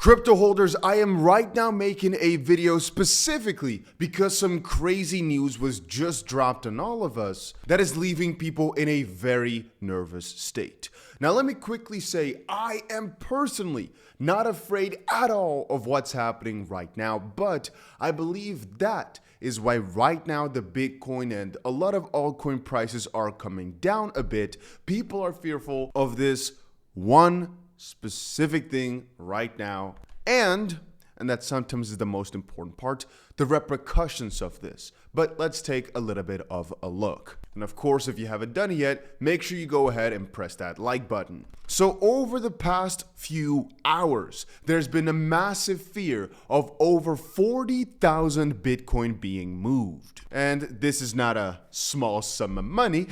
Crypto holders, I am right now making a video specifically because some crazy news was just dropped on all of us that is leaving people in a very nervous state. Now, let me quickly say I am personally not afraid at all of what's happening right now, but I believe that is why right now the Bitcoin and a lot of altcoin prices are coming down a bit. People are fearful of this one specific thing right now, and that sometimes is the most important part, the repercussions of this. But let's take a little bit of a look. And of course, if you haven't done it yet, make sure you go ahead and press that like button. So over the past few hours, there's been a massive fear of over 40,000 Bitcoin being moved. And this is not a small sum of money.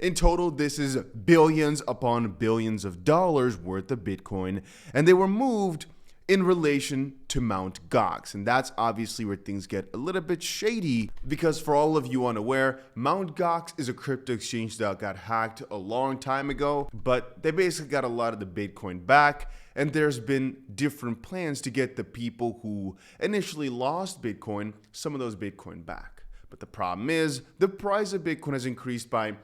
In total, this is billions upon billions of dollars worth of Bitcoin, and they were moved in relation to Mt. Gox. And that's obviously where things get a little bit shady, because for all of you unaware, Mt. Gox is a crypto exchange that got hacked a long time ago, but they basically got a lot of the Bitcoin back. And there's been different plans to get the people who initially lost Bitcoin, some of those Bitcoin back. But the problem is the price of Bitcoin has increased by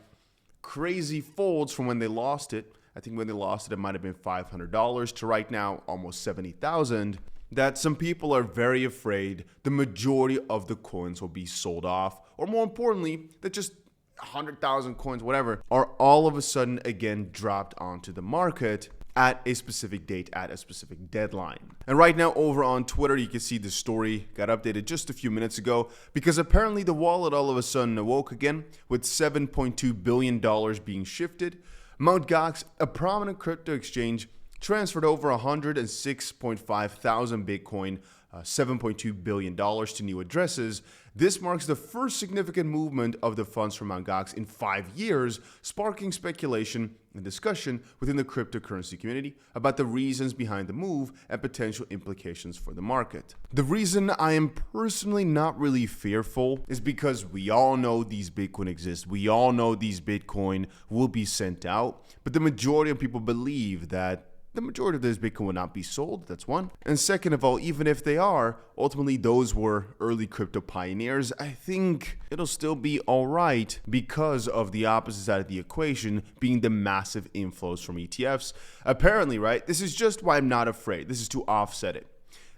crazy folds from when they lost it. I think when they lost it, it might have been $500 to right now almost 70,000. That some people are very afraid the majority of the coins will be sold off, or more importantly, that just 100,000 coins, whatever, are all of a sudden again dropped onto the market at a specific date, at a specific deadline. And right now over on Twitter, you can see the story got updated just a few minutes ago, because apparently the wallet all of a sudden awoke again with $7.2 billion being shifted. Mt. Gox, a prominent crypto exchange, transferred over 106.5 thousand Bitcoin, $7.2 billion to new addresses. This marks the first significant movement of the funds from Mt. Gox in 5 years, sparking speculation and discussion within the cryptocurrency community about the reasons behind the move and potential implications for the market. The reason I am personally not really fearful is because we all know these Bitcoin exist. We all know these Bitcoin will be sent out, but the majority of people believe that the majority of this Bitcoin will not be sold. That's one. And second of all, even if they are, ultimately those were early crypto pioneers. I think it'll still be all right because of the opposite side of the equation being the massive inflows from ETFs. Apparently, right? This is just why I'm not afraid. This is to offset it.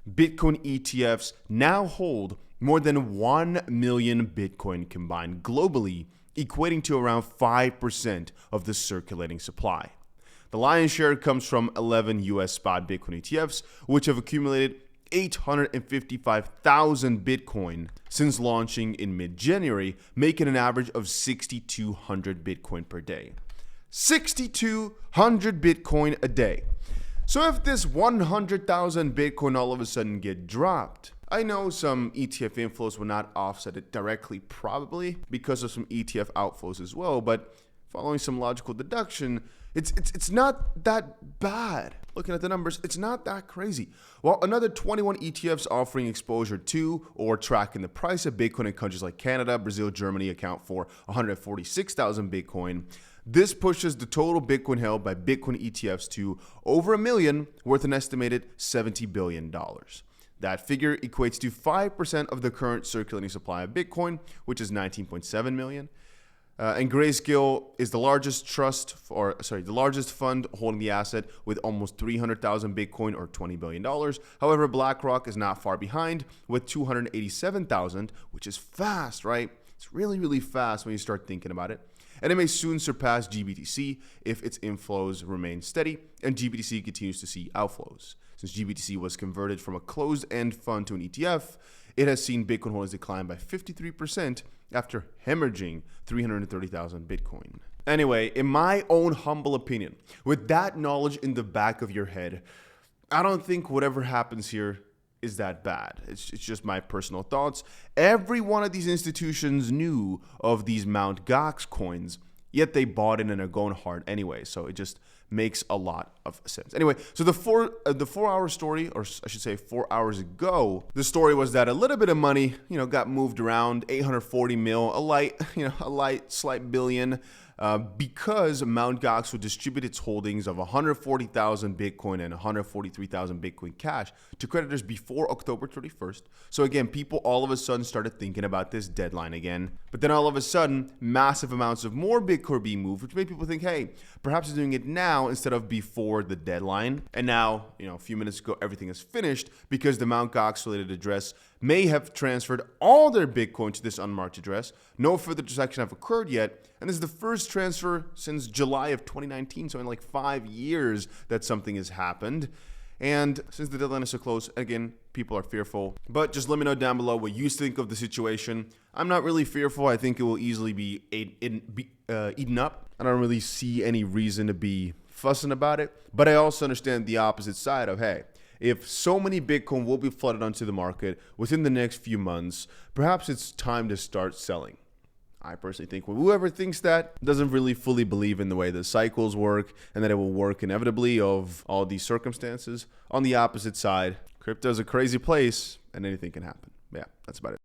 Bitcoin ETFs now hold more than 1 million Bitcoin combined globally, equating to around 5% of the circulating supply. The lion's share comes from 11 US spot Bitcoin ETFs, which have accumulated 855,000 Bitcoin since launching in mid-January, making an average of 6,200 Bitcoin per day. 6,200 Bitcoin a day. So if this 100,000 Bitcoin all of a sudden get dropped, I know some ETF inflows will not offset it directly, probably because of some ETF outflows as well, but following some logical deduction, it's not that bad. Looking at the numbers, it's not that crazy. While another 21 ETFs offering exposure to or tracking the price of Bitcoin in countries like Canada, Brazil, Germany account for 146,000 Bitcoin. This pushes the total Bitcoin held by Bitcoin ETFs to over 1 million, worth an estimated $70 billion. That figure equates to 5% of the current circulating supply of Bitcoin, which is 19.7 million. And Grayscale is the largest the largest fund holding the asset with almost 300,000 Bitcoin or $20 billion. However, BlackRock is not far behind with 287,000, which is fast, right? It's really, really fast when you start thinking about it. And it may soon surpass GBTC if its inflows remain steady and GBTC continues to see outflows. Since GBTC was converted from a closed-end fund to an ETF, it has seen Bitcoin holdings decline by 53% after hemorrhaging 330,000 Bitcoin. Anyway, in my own humble opinion, with that knowledge in the back of your head, I don't think whatever happens here is that bad. It's just my personal thoughts. Every one of these institutions knew of these Mt. Gox coins, yet they bought in and are going hard anyway. So it just makes a lot of sense. Anyway, so the 4-hour story, or I should say 4 hours ago, the story was that a little bit of money, got moved around, 840 mil, a light, slight billion. because Mt. Gox would distribute its holdings of 140,000 Bitcoin and 143,000 Bitcoin cash to creditors before October 31st. So again, people all of a sudden started thinking about this deadline again. But then all of a sudden, massive amounts of more Bitcoin are being moved, which made people think, hey, perhaps it's doing it now instead of before the deadline. And now, a few minutes ago, everything is finished because the Mt. Gox related address may have transferred all their Bitcoin to this unmarked address. No further transaction have occurred yet. And this is the first transfer since July of 2019. So in like 5 years that something has happened. And since the deadline is so close, again, people are fearful. But just let me know down below what you think of the situation. I'm not really fearful. I think it will easily be eaten up. I don't really see any reason to be fussing about it. But I also understand the opposite side of, hey, if so many Bitcoin will be flooded onto the market within the next few months, perhaps it's time to start selling. I personally think whoever thinks that doesn't really fully believe in the way the cycles work and that it will work inevitably of all these circumstances. On the opposite side, crypto is a crazy place and anything can happen. Yeah, that's about it.